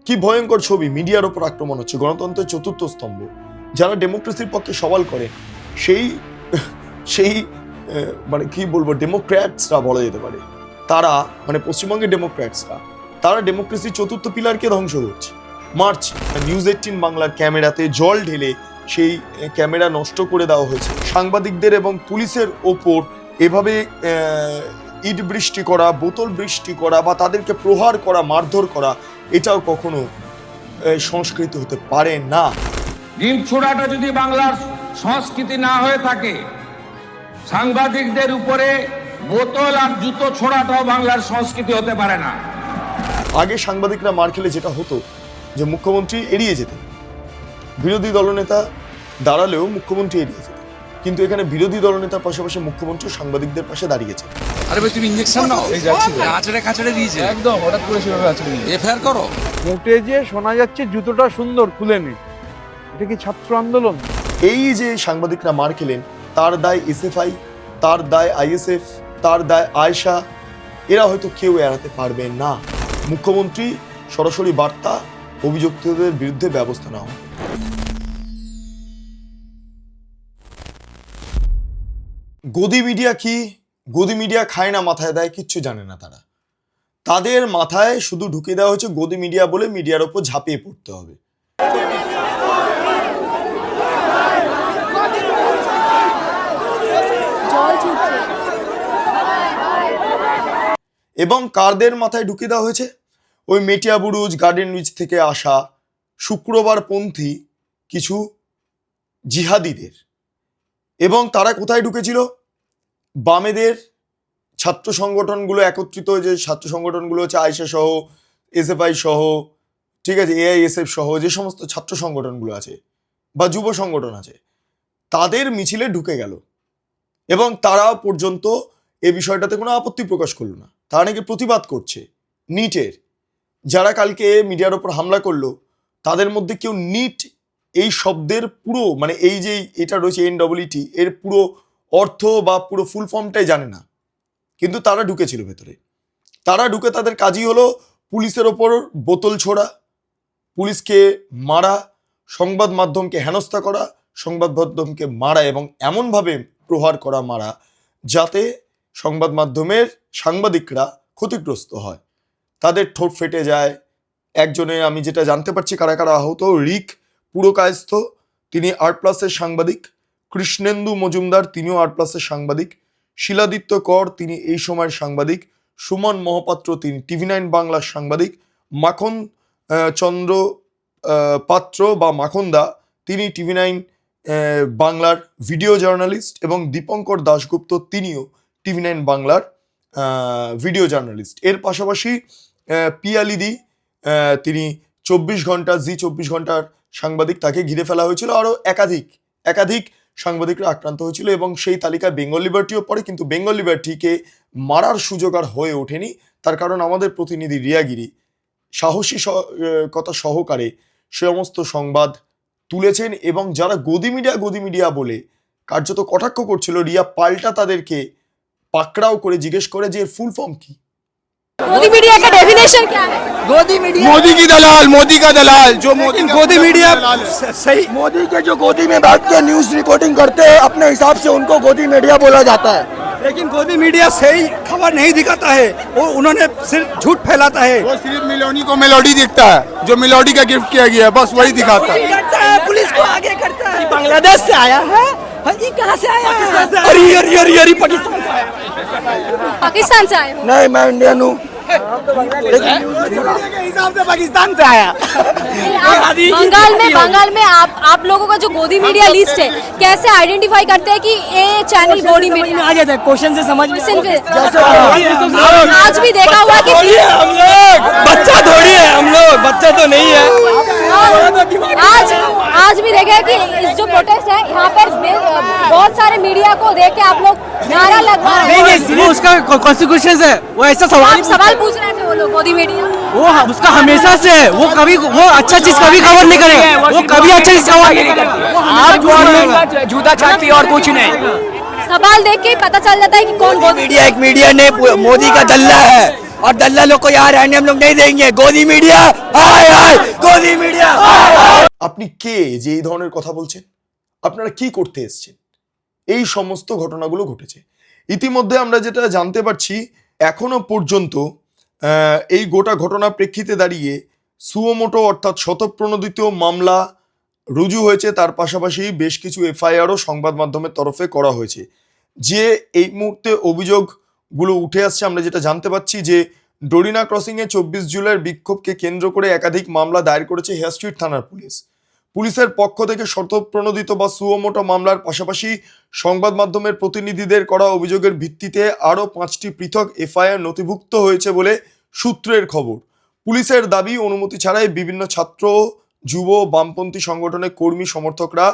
কি ভয়ঙ্কর ছবি, মিডিয়ার ওপর আক্রমণ হচ্ছে, গণতন্ত্রের চতুর্থ স্তম্ভ। যারা ডেমোক্রেসির পক্ষে সওয়াল করে সেই সেই মানে কি বলবো, ডেমোক্র্যাটসরা বলা যেতে পারে, তারা মানে পশ্চিমবঙ্গের ডেমোক্র্যাটসরা, তারা ডেমোক্রেসির চতুর্থ পিলারকে ধ্বংস করছে। মার্চ নিউজ 18 বাংলার ক্যামেরাতে জল ঢেলে সেই ক্যামেরা নষ্ট করে দেওয়া হয়েছে। সাংবাদিকদের এবং পুলিশের ওপর এভাবে ইট বৃষ্টি করা, বোতল বৃষ্টি করা বা তাদেরকে প্রহার করা, মারধর করা, এটাও কখনো সংস্কৃতি হতে পারে না। ডিম ছোড়াটা যদি বাংলার সংস্কৃতি না হয়ে থাকে, সাংবাদিকদের উপরে বোতল আর জুতো ছোড়াটাও বাংলার সংস্কৃতি হতে পারে না। আগে সাংবাদিকরা মার খেলে যেটা হতো যে মুখ্যমন্ত্রী এড়িয়ে যেতেন, বিরোধী দলনেতা দাঁড়ালেও মুখ্যমন্ত্রী এড়িয়ে যেতেন, কিন্তু এখানে বিরোধী দলনেতার পাশাপাশি মুখ্যমন্ত্রী সাংবাদিকদের পাশে দাঁড়িয়েছে। আরে ভাই তুমি ইনজেকশন নাও, এই যাচ্ছি আছড়ে কাছড়ে দিয়েছে একদম হঠাৎ করে সেভাবে আছড়ে দিয়েছে। এফআইআর করো। মোটে যে শোনা যাচ্ছে জুতোটা সুন্দর খুলেনি, এটা কি ছাত্র আন্দোলন? এই যে সাংবাদিকরা মার খেলেন, তার দায় এসএফআই, তার দায় আইএসএফ, তার দায় আয়েশা, এরা হয়তো কেউ এড়াতে পারবে না। মুখ্যমন্ত্রী সরাসরি বার্তা, অভিযুক্তদের বিরুদ্ধে ব্যবস্থা নেওয়া। গদি মিডিয়া কি? গদি মিডিয়া খায় না, মাথায় দেয়, কিচ্ছু জানে না তারা। তাদের মাথায় শুধু ঢুকে দেওয়া হচ্ছে গদি মিডিয়া বলে মিডিয়ার ওপর ঝাঁপিয়ে পড়তে হবে। এবং কারদের মাথায় ঢুকে দেওয়া হয়েছে? ওই মেটিয়া বুরুজ, গার্ডেন রিচ থেকে আসা শুক্রবারপন্থী কিছু জিহাদিদের। এবং তারা কোথায় ঢুকেছিল? বামেদের ছাত্র সংগঠনগুলো একত্রিত, যে ছাত্র সংগঠনগুলো হচ্ছে আয়েশা সহ, এসএফআই সহ, ঠিক আছে, এআইএসএফ সহ, যে সমস্ত ছাত্র সংগঠনগুলো আছে বা যুব সংগঠন আছে, তাদের মিছিলে ঢুকে গেল। এবং তারা পর্যন্ত এই বিষয়টাতে কোনো আপত্তি প্রকাশ করলো না। তারা নাকি প্রতিবাদ করছে নিটের। যারা কালকে মিডিয়ার ওপর হামলা করলো, তাদের মধ্যে কেউ নিট এই শব্দের পুরো মানে এই যে এটা রয়েছে NEET, এর পুরো অর্থ বা পুরো ফুল ফর্মটাই জানে না, কিন্তু তারা ঢুকেছিল ভেতরে। তারা ঢুকে তাদের কাজই হলো পুলিশের ওপর বোতল ছোড়া, পুলিশকে মারা, সংবাদ মাধ্যমকে হেনস্থা করা, সংবাদ মাধ্যমকে মারা এবং এমনভাবে প্রহার করা, মারা, যাতে সংবাদ মাধ্যমের সাংবাদিকরা ক্ষতিগ্রস্ত হয়, তাদের ঠোঁট ফেটে যায়। একজনে আমি যেটা জানতে পারছি কারা কারা আহত, রিক পুরকায়স্থ, তিনি আর্ট+এর সাংবাদিক, কৃষ্ণেন্দু মজুমদার, তিনিও আর্ট+এর সাংবাদিক, শিলাদিত্য কর, তিনি এই সময়ের সাংবাদিক, সুমন মহাপাত্র, তিনি TV9 বাংলার সাংবাদিক, মাখন চন্দ্র পাত্র বা মাখনদা, তিনি TV9 বাংলার ভিডিও জার্নালিস্ট, এবং দীপঙ্কর দাশগুপ্ত, তিনিও TV9 বাংলার ভিডিও জার্নালিস্ট। এর পাশাপাশি পিয়ালিদি, তিনি 24 ঘন্টা, জি 24 ঘন্টার সাংবাদিক, তাকে ঘিরে ফেলা হয়েছিল। আরও একাধিক সাংবাদিকরা আক্রান্ত হয়েছিল এবং সেই তালিকায় বেঙ্গল লিবার্টিও পড়ে, কিন্তু বেঙ্গল লিবার্টিকে মারার সুযোগ আর হয়ে ওঠেনি। তার কারণ আমাদের প্রতিনিধি রিয়াগিরি সাহসিকতা সহকারে সমস্ত সংবাদ তুলেছেন, এবং যারা গদি মিডিয়া বলে কার্যত কটাক্ষ করছিল, রিয়া পাল্টা তাদেরকে পাকড়াও করে জিজ্ঞেস করে যে এর ফুল ফর্ম কি। गोदी मीडिया का डेफिनेशन क्या है? गोदी मीडिया, मोदी की दलाल, मोदी का दलाल, जो मोदी गोदी मीडिया सही, मोदी के जो गोदी में बैठ के न्यूज रिपोर्टिंग करते हैं, अपने हिसाब से उनको गोदी मीडिया बोला जाता है। लेकिन गोदी मीडिया सही खबर नहीं दिखाता है, वो उन्होंने सिर्फ झूठ फैलाता है। वो सिर्फ मेलोडी को मेलोडी दिखता है, जो मेलोडी का गिफ्ट किया गया है बस वही दिखाता है। पुलिस को आगे करता है। बांग्लादेश से आया है, ये कहाँ से आया है? पाकिस्तान से आए हो? नहीं, मैं इंडियन हूँ, हिसाब से पाकिस्तान से आया। बंगाल में आप लोगों का जो गोदी मीडिया लिस्ट है, कैसे आइडेंटिफाई करते हैं कि ये चैनल गोदी मीडिया आ जाता है, क्वेश्चन से समझ में। आज भी देखा हुआ कि हम लोग बच्चा थोड़ी है, हम लोग बच्चा तो नहीं है। आज भी देखा है कि इस जो प्रोटेस्ट है, यहाँ पर बहुत सारे मीडिया को देख के आप लोग नारा लगवा रहे हैं। नहीं, उसका कॉन्सिक्वेंसेस है, वो ऐसा सवाल पूछ रहे थे वो लोग गोदी मीडिया, वो उसका हमेशा से है, वो कभी वो अच्छा चीज कभी कवर नहीं करेगा, वो कभी अच्छा चीज कवर नहीं करेगा। आज जूता छापती और कुछ नहीं। सवाल देख के ही पता चल जाता है कि कौन गोदी मीडिया, एक मीडिया ने मोदी का दल्ला है, और दल्ला लोग को यहाँ रहने हम लोग नहीं देंगे। गोदी मीडिया हाय हाय আপনি কে যে এই ধরনের কথা বলছেন? আপনারা কি করতে এসেছেন? এই সমস্ত ঘটনাগুলো ঘটেছে। ইতিমধ্যে আমরা যেটা জানতে পারছি, এখনো পর্যন্ত এই গোটা ঘটনার প্রেক্ষিতে দাঁড়িয়ে সুওমোটো অর্থাৎ স্বতঃপ্রণোদিত মামলা রুজু হয়েছে, তার পাশাপাশি বেশ কিছু এফআইআরও সংবাদ মাধ্যমের তরফে করা হয়েছে। যে এই মুহূর্তে অভিযোগগুলো উঠে আসছে, আমরা যেটা জানতে পারছি যে ডোরিনা ক্রসিংয়ে 24 জুলাইয়ের বিক্ষোভকে কেন্দ্র করে একাধিক মামলা দায়ের করেছে হেয়ার স্ট্রিট থানার পুলিশ। পুলিশের পক্ষ থেকে স্বতঃপ্রণোদিত বা সুওমোটো মামলার পাশাপাশি সংবাদ মাধ্যমের প্রতিনিধিদের করা অভিযোগের ভিত্তিতে আরও 5টি পৃথক এফআইআর নথিভুক্ত হয়েছে বলে সূত্রের খবর। পুলিশের দাবি, অনুমতি ছাড়াই বিভিন্ন ছাত্র, যুব, বামপন্থী সংগঠনের কর্মী সমর্থকরা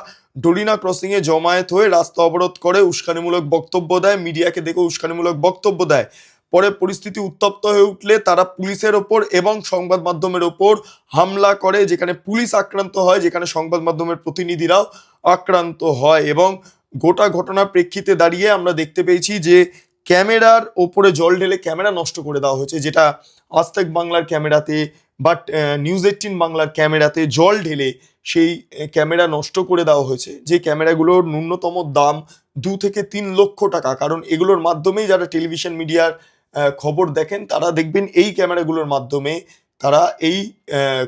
ডোরিনা ক্রসিংয়ে জমায়েত হয়ে রাস্তা অবরোধ করে উস্কানিমূলক বক্তব্য দেয়, মিডিয়াকে দেখে উস্কানিমূলক বক্তব্য দেয়। পরে পরিস্থিতি উত্তপ্ত হয়ে উঠলে তারা পুলিশের ওপর এবং সংবাদ মাধ্যমের ওপর হামলা করে, যেখানে পুলিশ আক্রান্ত হয়, যেখানে সংবাদ মাধ্যমের প্রতিনিধিরাও আক্রান্ত হয়। এবং গোটা ঘটনার প্রেক্ষিতে দাঁড়িয়ে আমরা দেখতে পেয়েছি যে ক্যামেরার ওপরে জল ঢেলে ক্যামেরা নষ্ট করে দেওয়া হয়েছে, যেটা আজ তাক বাংলার ক্যামেরাতে বাট নিউজ 18 বাংলার ক্যামেরাতে জল ঢেলে সেই ক্যামেরা নষ্ট করে দেওয়া হয়েছে। যে ক্যামেরাগুলোর ন্যূনতম দাম 2 থেকে 3 লক্ষ টাকা, কারণ এগুলোর মাধ্যমেই যারা টেলিভিশন মিডিয়ার খবর দেখেন তারা দেখবেন এই ক্যামেরাগুলোর মাধ্যমে তারা এই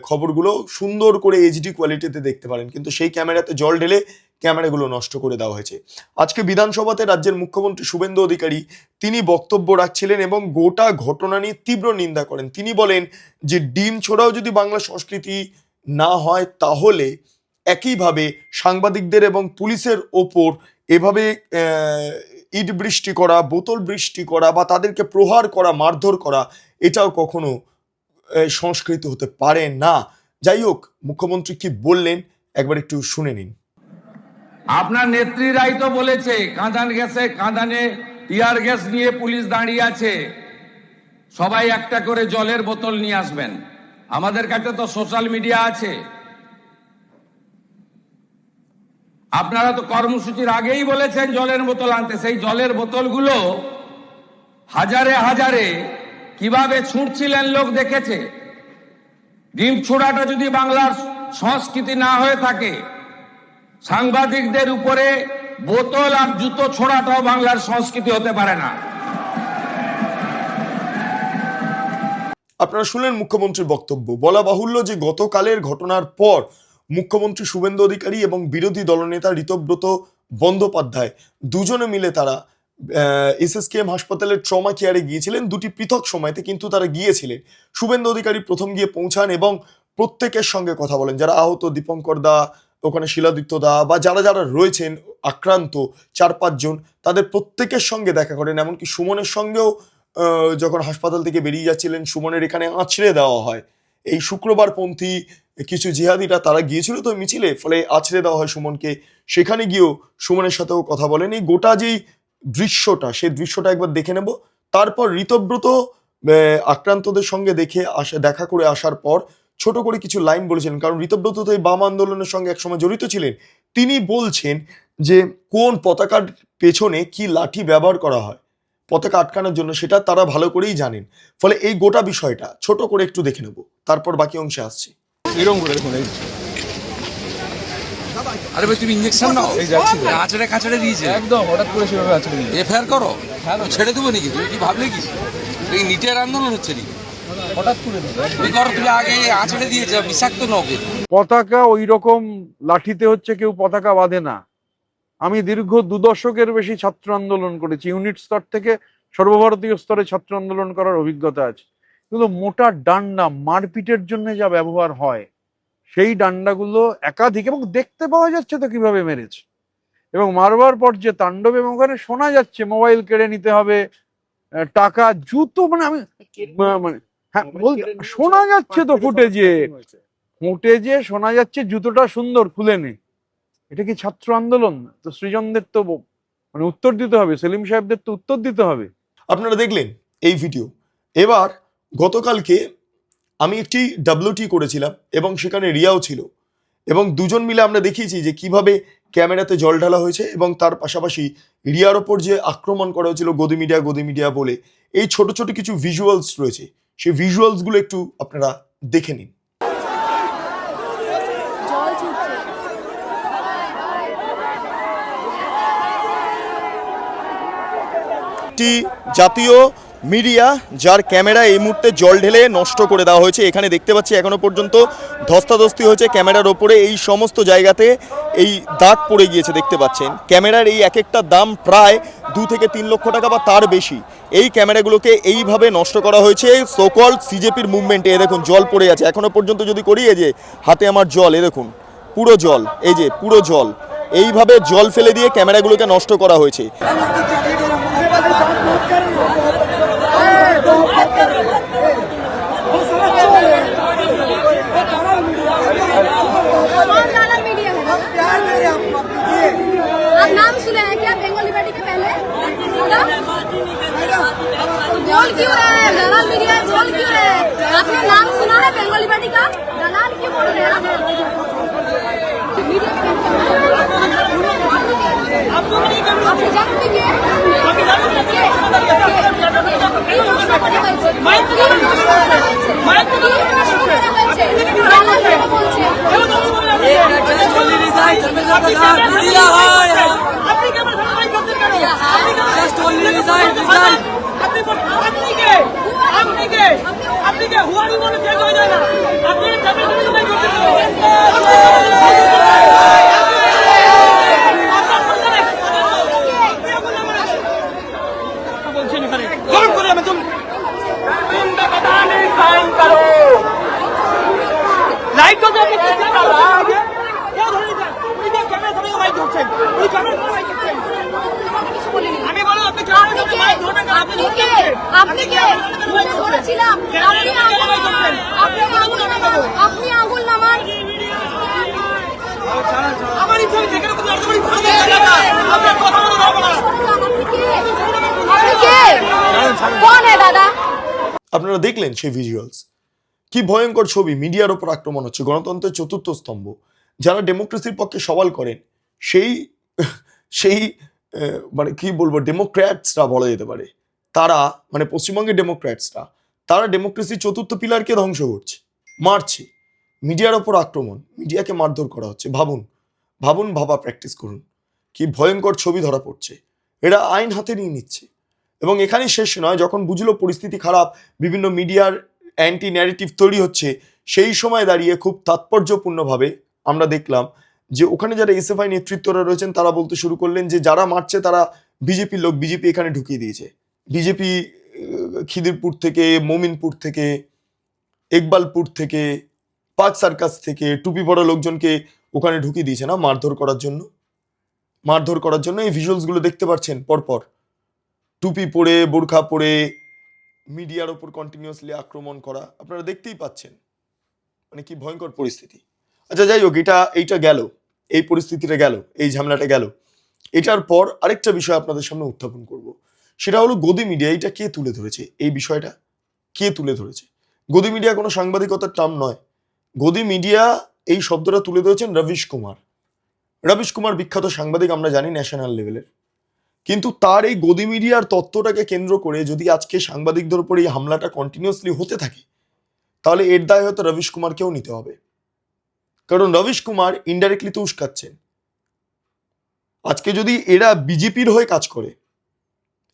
খবরগুলো সুন্দর করে এইচডি কোয়ালিটিতে দেখতে পারেন, কিন্তু সেই ক্যামেরাতে জল ঢেলে ক্যামেরাগুলো নষ্ট করে দেওয়া হয়েছে। আজকে বিধানসভাতে রাজ্যের মুখ্যমন্ত্রী শুভেন্দু অধিকারী তিনি বক্তব্য রাখছিলেন এবং গোটা ঘটনা নিয়ে তীব্র নিন্দা করেন। তিনি বলেন যে ডিম ছোড়াও যদি বাংলা সংস্কৃতি না হয়, তাহলে একইভাবে সাংবাদিকদের এবং পুলিশের ওপর এভাবে ইট বৃষ্টি করা, বোতল বৃষ্টি করা বা তাদেরকে প্রহার করা, মারধর করা, এটাও কখনো সংস্কৃতি হতে পারে না। যাই হোক, মুখ্যমন্ত্রী কি বললেন একবার একটু শুনে নিন। আপনার নেত্রীরাই তো বলেছে কাঁদানে টিয়ার গ্যাস নিয়ে পুলিশ দাঁড়িয়ে আছে, সবাই একটা করে জলের বোতল নিয়ে আসবেন। আমাদের কাছে তো সোশ্যাল মিডিয়া আছে। আপনারা তো কর্মসূচির আগেই বলেছেন জলের বোতল আনতে। সেই জলের বোতলগুলো হাজারে হাজারে কিভাবে ছুঁড়ছিলেন লোক দেখেছে। ডিম ছোড়াটা যদি বাংলার সংস্কৃতি না হয়ে থাকে, সাংবাদিকদের উপরে বোতল আর জুতো ছোড়াটাও বাংলার সংস্কৃতি হতে পারে না। আপনারা শুনলেন মুখ্যমন্ত্রীর বক্তব্য। বলা বাহুল্য যে গতকালের ঘটনার পর মুখ্যমন্ত্রী শুভেন্দু অধিকারী এবং বিরোধী দলনেতা ঋতব্রত বন্দ্যোপাধ্যায় দুজনে মিলে তারা এসএসকেএম হাসপাতালের ট্রমা কেয়ারে গিয়েছিলেন দুটি পৃথক সময়তে, কিন্তু তারা গিয়েছিলেন। শুভেন্দু অধিকারী প্রথম গিয়ে পৌঁছান এবং প্রত্যেকের সঙ্গে কথা বলেন, যারা আহত, দীপঙ্কর দা, ওখানে শিলাদিত্য দা বা যারা যারা রয়েছেন আক্রান্ত 4-5 জন, তাদের প্রত্যেকের সঙ্গে দেখা করেন। এমনকি সুমনের সঙ্গেও যখন হাসপাতাল থেকে বেরিয়ে যাচ্ছিলেন, সুমনের এখানে আছড়ে দেওয়া হয়। এই শুক্রবারপন্থী কিছু জিহাদিরা তারা গিয়েছিল তো মিছিলে, ফলে আছড়ে দেওয়া হয় সুমনকে। সেখানে গিয়েও সুমনের সাথেও কথা বলেন। এই গোটা যেই দৃশ্যটা, সেই দৃশ্যটা একবার দেখে নেব। তারপর ঋতব্রত আক্রান্তদের সঙ্গে দেখা করে আসার পর ছোট করে কিছু লাইন বলেছিলেন, কারণ ঋতব্রত তো এই বাম আন্দোলনের সঙ্গে একসময় জড়িত ছিলেন। তিনি বলছেন যে কোন পতাকার পেছনে কি লাঠি ব্যবহার করা হয় পতাকা আটকানোর জন্য, সেটা তারা ভালো করেই জানেন। ফলে এই গোটা বিষয়টা ছোট করে একটু দেখে নেব, তারপর বাকি অংশে আসছি। এরকম করে দেখুন, আরে ভাই তুমি ইঞ্জেকশন নাও, এই যাচ্ছি আছড়ে কাছড়ে দিয়েছে একদম, হঠাৎ করে সেভাবে আছড়ে দিয়েছে। এফআইআর করো, ছেড়ে দেবো নাকি? তুমি কি ভাবলে কি এই নিটের আন্দোলন হচ্ছে নাকি? হঠাৎ করে তুমি করো, তুমি আগে আছড়ে দিয়েছে বিষাক্ত নৌকে। পতাকা ওই রকম লাঠিতে হচ্ছে, কেউ পতাকা বাঁধে না। আমি দীর্ঘ 2 দশকের বেশি ছাত্র আন্দোলন করেছি, ইউনিট স্তর থেকে সর্বভারতীয় স্তরে ছাত্র আন্দোলন করার অভিজ্ঞতা আছে। কিন্তু মোটা ডান্ডা মারপিটের জন্য যা ব্যবহার হয়, সেই ডান্ডাগুলো একাধিক, এবং দেখতে পাওয়া যাচ্ছে তো কিভাবে মেরেছে, এবং মারবার পর যে তাণ্ডব, এবং ওখানে শোনা যাচ্ছে মোবাইল কেড়ে নিতে হবে, টাকা, জুতো, মানে আমি হ্যাঁ শোনা যাচ্ছে তো ফুটেজে শোনা যাচ্ছে জুতোটা সুন্দর খুলে নে। এটা কি ছাত্র আন্দোলন? তো সৃজনদের তো মানে উত্তর দিতে হবে, সেলিম সাহেবদের তো উত্তর দিতে হবে। আপনারা দেখলেন এই ভিডিও। এবার গতকালকে আমি একটি WT করেছিলাম এবং সেখানে রিয়াও ছিল, এবং দুজন মিলে আমরা দেখিয়েছি যে কিভাবে ক্যামেরাতে জল ঢালা হয়েছে, এবং তার পাশাপাশি রিয়ার ওপর যে আক্রমণ করা হয়েছিল গদি মিডিয়া বলে। এই ছোট ছোট কিছু ভিজুয়ালস রয়েছে, সেই ভিজুয়ালসগুলো একটু আপনারা দেখে নিন। জল ছুটছে। একটি জাতীয় মিডিয়া যার ক্যামেরা এই মুহূর্তে জল ঢেলে নষ্ট করে দেওয়া হয়েছে। এখানে দেখতে পাচ্ছি এখনো পর্যন্ত ধস্তাধস্তি হয়েছে ক্যামেরার ওপরে, এই সমস্ত জায়গাতে এই দাগ পড়ে গিয়েছে দেখতে পাচ্ছেন। ক্যামেরার এই এক একটা দাম প্রায় 2 থেকে 3 লক্ষ টাকা বা তার বেশি। এই ক্যামেরাগুলোকে এইভাবে নষ্ট করা হয়েছে সোকল সিজেপির মুভমেন্টে। এ দেখুন জল পড়ে আছে এখনো পর্যন্ত, যদি করি এই যে হাতে আমার জল, এ দেখুন পুরো জল, এই যে পুরো জল, এইভাবে জল ফেলে দিয়ে ক্যামেরাগুলোকে নষ্ট করা হয়েছে। आप नाम सुने हैं क्या बंगाली बेटी के पहले? बोल क्यों रहे हैं? दलाल मीडिया बोल क्यों रहे हैं? आपने नाम सुना है बंगाली बेटी का? दलाल क्यों बोल रहे हैं? आपने जानते क्या? लाइट को देखिए আমি বলো আপনি আপনি আঙুল নামান আমার ইচ্ছা দেখে আপনার কথা বলে যাবো না। कौन है दादा? আপনারা দেখলেন সেই ভিজুয়ালস, কি ভয়ঙ্কর ছবি। মিডিয়ার ওপর আক্রমণ হচ্ছে, গণতন্ত্রের চতুর্থ স্তম্ভ, যারা ডেমোক্রেসির পক্ষে সওয়াল করেন সেই সেই মানে কি বলবো, ডেমোক্র্যাটসরা বলা যেতে পারে, তারা মানে পশ্চিমবঙ্গের ডেমোক্র্যাটসরা, তারা ডেমোক্রেসির চতুর্থ পিলারকে ধ্বংস করছে, মারছে। মিডিয়ার ওপর আক্রমণ, মিডিয়াকে মারধর করা হচ্ছে। ভাবুন ভাবুন, ভাবা প্র্যাকটিস করুন, কি ভয়ঙ্কর ছবি ধরা পড়ছে। এরা আইন হাতে নিয়ে নিচ্ছে। এবং এখানেই শেষ নয়, যখন বুঝলো পরিস্থিতি খারাপ, বিভিন্ন মিডিয়ার অ্যান্টি ন্যারেটিভ তৈরি হচ্ছে, সেই সময় দাঁড়িয়ে খুব তাৎপর্যপূর্ণভাবে আমরা দেখলাম যে ওখানে যারা এসএফআই নেতৃত্বরা রয়েছেন তারা বলতে শুরু করলেন যে যারা মারছে তারা বিজেপির লোক, বিজেপি এখানে ঢুকিয়ে দিয়েছে। বিজেপি খিদিরপুর থেকে, মোমিনপুর থেকে, ইকবালপুর থেকে, পার্ক সার্কাস থেকে টুপি পরা লোকজনকে ওখানে ঢুকিয়ে দিয়েছে না মারধর করার জন্য। মারধর করার জন্য এই ভিজুয়ালসগুলো দেখতে পাচ্ছেন পরপর, টুপি পরে, বোরখা পরে মিডিয়ার ওপর কন্টিনিউয়াসলি আক্রমণ করা, আপনারা দেখতেই পাচ্ছেন। মানে কি ভয়ঙ্কর পরিস্থিতি। আচ্ছা যাই হোক, এইটা গেল, এই পরিস্থিতিটা গেল, এই ঝামেলাটা গেল। এটার পর আরেকটা বিষয় আপনাদের সামনে উত্থাপন করব, সেটা হলো গদি মিডিয়া। এইটা কে তুলে ধরেছে? এই বিষয়টা কে তুলে ধরেছে? গদি মিডিয়া কোনো সাংবাদিকতার টার্ম নয়। গদি মিডিয়া এই শব্দটা তুলে ধরেছেন রবিশ কুমার। রবিশ কুমার বিখ্যাত সাংবাদিক, আমরা জানি ন্যাশনাল লেভেলের। কিন্তু তার এই গদি মিডিয়ার তত্ত্বটাকে কেন্দ্র করে যদি আজকে সাংবাদিকদের উপর এই হামলাটা কন্টিনিউয়াসলি হতে থাকে, তাহলে এর দায় হয়তো রবিশ কুমারকেও নিতে হবে। কারণ রবিশ কুমার ইনডাইরেক্টলি তো উস্কাচ্ছেন। আজকে যদি এরা বিজেপির হয়ে কাজ করে,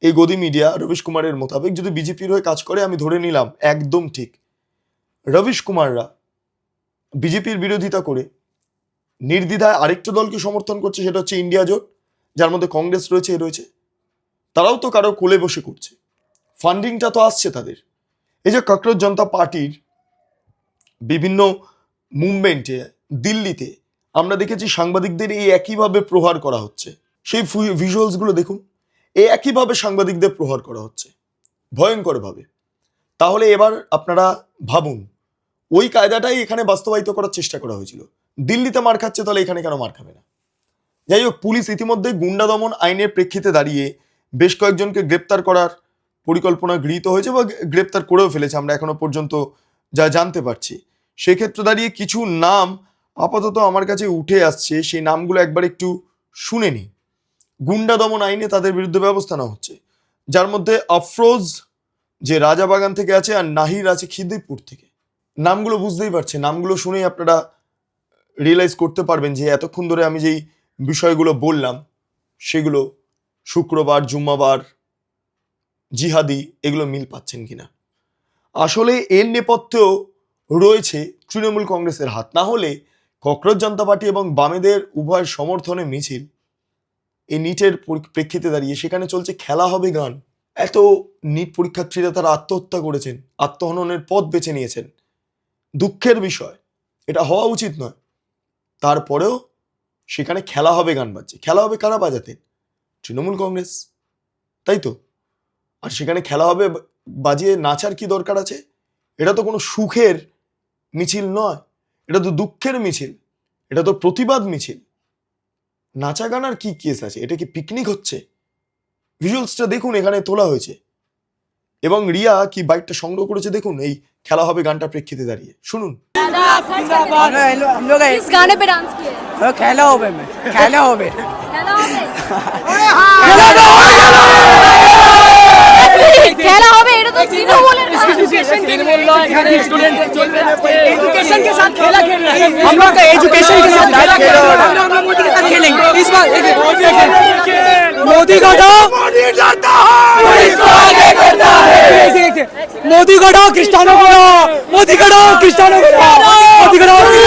এই গদি মিডিয়া রবিশ কুমারের মোতাবেক যদি বিজেপির হয়ে কাজ করে, আমি ধরে নিলাম একদম ঠিক রবিশ কুমাররা বিজেপির বিরোধিতা করে নির্দ্বিধায় আরেকটা দলকে সমর্থন করছে, সেটা হচ্ছে ইন্ডিয়া জোট, যার মধ্যে কংগ্রেস রয়েছে, রয়েছে। তারাও তো কারো কোলে বসে করছে, ফান্ডিংটা তো আসছে তাদের। এই যে ককরোচ জনতা পার্টির বিভিন্ন মুভমেন্টে দিল্লিতে আমরা দেখেছি সাংবাদিকদের এই একইভাবে প্রহার করা হচ্ছে। সেই ভিজুয়ালসগুলো দেখুন, এই একইভাবে সাংবাদিকদের প্রহার করা হচ্ছে ভয়ঙ্করভাবে। তাহলে এবার আপনারা ভাবুন, ওই কায়দাটাই এখানে বাস্তবায়িত করার চেষ্টা করা হয়েছিল। দিল্লিতে মার খাচ্ছে, তাহলে এখানে কেন মার খাবে না? যাই হোক, পুলিশ ইতিমধ্যে গুন্ডা দমন আইনের প্রেক্ষিতে দাঁড়িয়ে বেশ কয়েকজনকে গ্রেপ্তার করার পরিকল্পনা গৃহীত হয়েছে বা গ্রেপ্তার করেও ফেলেছে, আমরা এখনো পর্যন্ত যা জানতে পারছি। সেক্ষেত্রে দাঁড়িয়ে কিছু নাম আপাতত আমার কাছে উঠে আসছে, সেই নামগুলো একবার একটু শুনে নিই। গুন্ডা দমন আইনে তাদের বিরুদ্ধে ব্যবস্থা নেওয়া হচ্ছে, যার মধ্যে আফরোজ যে রাজাবাগান থেকে আছে, আর নাহির আছে খিদিরপুর থেকে। নামগুলো বুঝতেই পারছে, নামগুলো শুনেই আপনারা রিয়েলাইজ করতে পারবেন যে এতক্ষণ ধরে আমি যেই বিষয়গুলো বললাম সেগুলো শুক্রবার, জুম্মাবার জিহাদি এগুলো মিল পাচ্ছেন কিনা। আসলে এর নেপথ্যেও রয়েছে তৃণমূল কংগ্রেসের হাত। না হলে ককরোচ জনতা পার্টি এবং বামেদের উভয় সমর্থনে মিছিল এই নিটের প্রেক্ষিতে দাঁড়িয়ে সেখানে চলছে খেলা হবে গান। এত নিট পরীক্ষার্থীরা তারা আত্মহত্যা করেছেন, আত্মহননের পথ বেছে নিয়েছেন, দুঃখের বিষয়, এটা হওয়া উচিত নয়। তারপরেও সেখানে খেলা হবে গান বাজছে। খেলা হবে কারা বাজাতেন? তৃণমূল কংগ্রেস, তাই তো। আর সেখানে খেলা হবে বাজিয়ে নাচার কি দরকার আছে? এটা তো কোনো সুখের মিছিল নয়, এটা তো দুঃখের মিছিল, এটা তো প্রতিবাদ মিছিল। নাচা গানার কি কেস আছে? এটা কি পিকনিক হচ্ছে? ভিজুয়ালসটা দেখুন, এখানে তোলা হয়েছে। এবং রিয়া কি বাইকটা সংগ্রহ করেছে দেখুন এই খেলা হবে গানটা প্রেক্ষিতে দাঁড়িয়ে। শুনুন। हम लोग किस गाने पे डांस किए? खेला होवे में खेला होवे খেলা হবে, এটা তো তৃণমূলের গান। एजुकेशन के साथ खेला खेल रहे हैं हम लोग। का एजुकेशन के साथ खेलेंगे इस बार। मोदी को हटाओ, मोदी को हटाओ, क्रिस्टियानो को हटाओ, मोदी को हटाओ, क्रिस्टियानो को हटाओ, मोदी को हटाओ।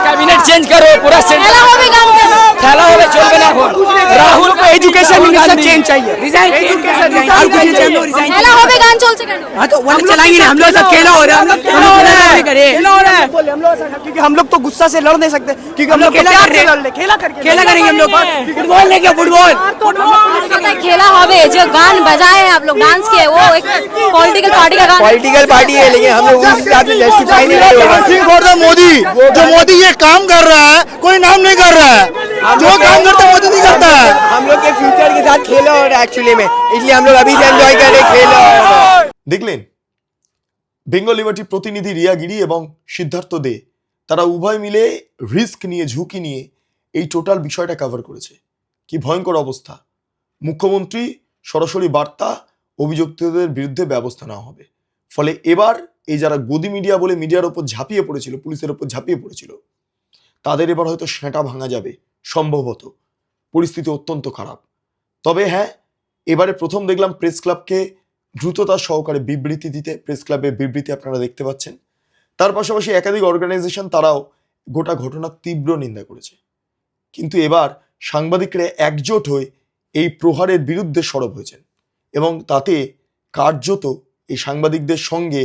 कैबिनेट चेंज करो, पूरा খেলা হবে গান কেন? खेला होवे चलবে না এখন। राहुल को एजुकेशन मिनिस्टर चेंज चाहिए, रिजाइन খেলা হবে গান চলছে কেন? हाँ तो वो चलाएंगे ना। हम लोग सब खेला हो रहा है, हम लोग खेला हो रहा है, खेला हो रहा है। हम लोग क्योंकि हम लोग तो गुस्सा से लड़ नहीं सकते, क्योंकि हम लोग खेला करेंगे हम लोग। फुटबॉल लेके फुटबॉल पता है खेला হবে, जो गान बजाए हैं आप लोग, डांस किए, वो एक पॉलिटिकल पार्टी का गान। पॉलिटिकल पार्टी है, लेकिन हम लोग उस हिसाब से जस्टिफाई नहीं करेंगे। मोदी जो मोदी ये काम कर रहा है कोई नाम नहीं कर रहा है, जो काम करता है मोदी नहीं करता है। हम लोग के फ्यूचर के साथ खेला हो रहा है एक्चुअली में, इसलिए हम लोग अभी से एंजॉय कर रहे हैं, खेला हो रहा है। দেখলেন বেঙ্গল লিবার্টি প্রতিনিধি রিয়া গিরি এবং সিদ্ধার্থ দে তারা উভয় মিলে রিস্ক নিয়ে, ঝুঁকি নিয়ে এই টোটাল বিষয়টা কভার করেছে। কি ভয়ঙ্কর অবস্থা। মুখ্যমন্ত্রী সরাসরি বার্তা, অভিযুক্তদের বিরুদ্ধে ব্যবস্থা নেওয়া হবে। ফলে এবার এই যারা গদি মিডিয়া বলে মিডিয়ার ওপর ঝাঁপিয়ে পড়েছিল, পুলিশের ওপর ঝাঁপিয়ে পড়েছিল, তাদের এবার হয়তো সেঁটা ভাঙা যাবে সম্ভবত। পরিস্থিতি অত্যন্ত খারাপ। তবে হ্যাঁ, এবারে প্রথম দেখলাম প্রেস ক্লাবকে দ্রুততার সহকারে বিবৃতি দিতে। প্রেস ক্লাবের বিবৃতি আপনারা দেখতে পাচ্ছেন। তার পাশাপাশি একাধিক অর্গানাইজেশন তারাও গোটা ঘটনার তীব্র নিন্দা করেছে। কিন্তু এবার সাংবাদিকরা একজোট হয়ে এই প্রহারের বিরুদ্ধে সরব হয়েছেন এবং তাতে কার্যত এই সাংবাদিকদের সঙ্গে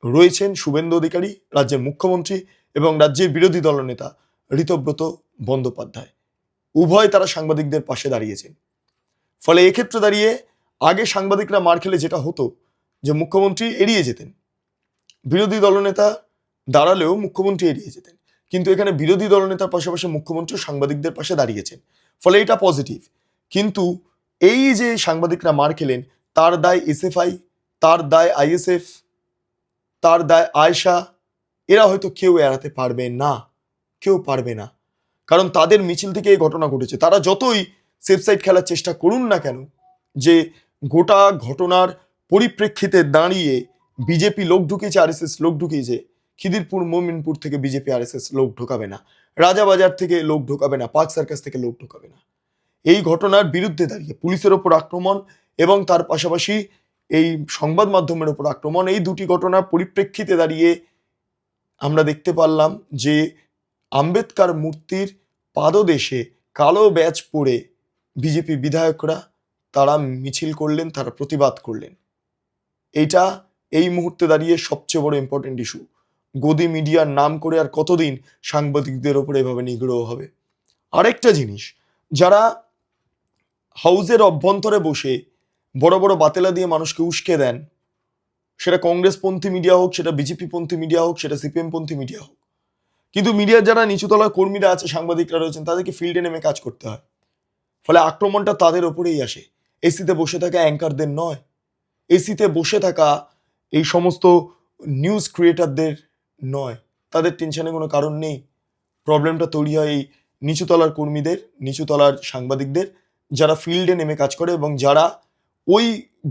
রয়েছেন শুভেন্দু অধিকারী, রাজ্যের মুখ্যমন্ত্রী, এবং রাজ্যের বিরোধী দলনেতা ঋতব্রত বন্দ্যোপাধ্যায়। উভয় তারা সাংবাদিকদের পাশে দাঁড়িয়েছেন। ফলে এক্ষেত্রে দাঁড়িয়ে আগে সাংবাদিকরা মার খেলে যেটা হতো যে মুখ্যমন্ত্রী এড়িয়ে যেতেন, বিরোধী দলনেতা দাঁড়ালেও মুখ্যমন্ত্রী এড়িয়ে যেতেন, কিন্তু এখানে বিরোধী দলনেতার পাশাপাশি মুখ্যমন্ত্রী সাংবাদিকদের পাশে দাঁড়িয়েছেন। ফলে এটা পজিটিভ। কিন্তু এই যে সাংবাদিকরা মার খেলেন, তার দায় এসএফআই, তার দায় আইএসএফ, তার দায় আয়শা, এরা হয়তো কেউ এড়াতে পারবে না, কেউ পারবে না। কারণ তাদের মিছিল থেকে এই ঘটনা ঘটেছে। তারা যতই সেফ সাইড খেলার চেষ্টা করুন না কেন, যে গোটা ঘটনার পরিপ্রেক্ষিতে দাঁড়িয়ে বিজেপি লোক ঢুকিয়েছে, আরএসএস লোক ঢুকিয়েছে, খিদিরপুর মোমিনপুর থেকে বিজেপি আরএসএস লোক ঢোকাবে না, রাজাবাজার থেকে লোক ঢোকাবে না, পার্ক সার্কাস থেকে লোক ঢোকাবে না। এই ঘটনার বিরুদ্ধে দাঁড়িয়ে পুলিশের ওপর আক্রমণ এবং তার পাশাপাশি এই সংবাদ মাধ্যমের ওপর আক্রমণ, এই দুটি ঘটনার পরিপ্রেক্ষিতে দাঁড়িয়ে আমরা দেখতে পারলাম যে আম্বেদকর মূর্তির পাদদেশে কালো ব্যাজ পরে বিজেপি বিধায়করা তারা মিছিল করলেন, তারা প্রতিবাদ করলেন। এইটা এই মুহূর্তে দাঁড়িয়ে সবচেয়ে বড় ইম্পর্টেন্ট ইস্যু। গদি মিডিয়ার নাম করে আর কতদিন সাংবাদিকদের ওপরে এভাবে নিগ্রহ হবে? আরেকটা জিনিস, যারা হাউজের অভ্যন্তরে বসে বড় বড় বাতেলা দিয়ে মানুষকে উস্কে দেন, সেটা কংগ্রেসপন্থী মিডিয়া হোক, সেটা বিজেপিপন্থী মিডিয়া হোক, সেটা সিপিএমপন্থী মিডিয়া হোক, কিন্তু মিডিয়ার যারা নিচুতলার কর্মীরা আছে, সাংবাদিকরা রয়েছেন, তাদেরকে ফিল্ডে নেমে কাজ করতে হয়। ফলে আক্রমণটা তাদের ওপরেই আসে, এসিতে বসে থাকা অ্যাঙ্কারদের নয়, এসিতে বসে থাকা এই সমস্ত নিউজ ক্রিয়েটারদের নয়। তাদের টেনশনে কোনো কারণ নেই। প্রবলেমটা তৈরি হয় এই নিচুতলার কর্মীদের, নিচুতলার সাংবাদিকদের, যারা ফিল্ডে নেমে কাজ করে এবং যারা ওই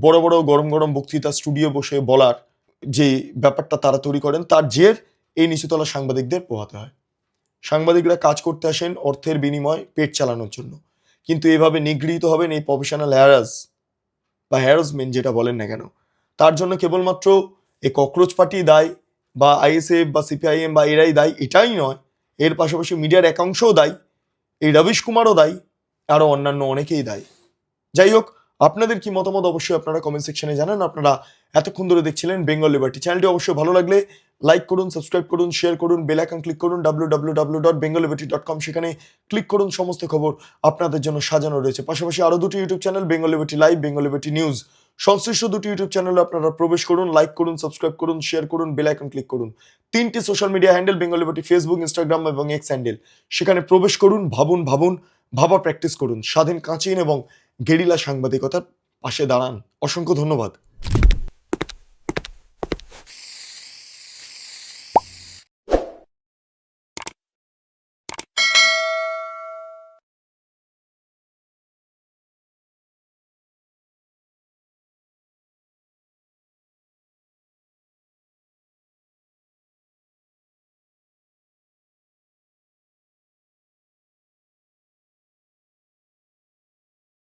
বড় বড় গরম গরম বক্তৃতা স্টুডিও বসে বলার যে ব্যাপারটা তারা তৈরি করেন, তার জের এই নিচুতলার সাংবাদিকদের পোহাতে হয়। সাংবাদিকরা কাজ করতে আসেন অর্থের বিনিময় পেট চালানোর জন্য, কিন্তু এভাবে নিগৃহীত হবেন এই প্রফেশনাল বা হ্যারাসমেন্ট যেটা বলেন না কেন, তার জন্য কেবলমাত্র এই ককরোচ পার্টি দায়ী বা আইএসএফ বা সিপিআইএম বা এরাই দায়ী এটাই নয়, এর পাশাপাশি মিডিয়ার একাংশও দায়ী, এই রবিশ কুমারও দায়ী, আরও অন্যান্য অনেকেই দায়ী। যাই হোক, আপনাদের কি মতামত অবশ্যই আপনারা কমেন্ট সেকশনে জানান। আপনারা এতক্ষণ ধরে দেখছিলেন বেঙ্গল লিবার্টি। চ্যানেলটি অবশ্যই ভালো লাগলে লাইক করুন, সাবস্ক্রাইব করুন, শেয়ার করুন, বেল আইকন ক্লিক করুন www.bengalliberty.com, সেখানে ক্লিক করুন, সমস্ত খবর আপনাদের জন্য সাজানো রয়েছে। পাশাপাশি আরও দুটি YouTube channel, Bengal liberty live, Bengal liberty news, সংশ্লিষ্ট দুটি ইউটিউব চ্যানেলে আপনারা প্রবেশ করুন, লাইক করুন, সাবস্ক্রাইব করুন, শেয়ার করুন, বেল আইকন ক্লিক করুন। 3টি social media handle, Bengal liberty Facebook, Instagram এবং এক্স হ্যান্ডেল, সেখানে প্রবেশ করুন, ভাবা প্র্যাকটিস করুন, স্বাধীন কাঁচিন এবং গেরিলা সাংবাদিকতার পাশে দাঁড়ান। অসংখ্য ধন্যবাদ।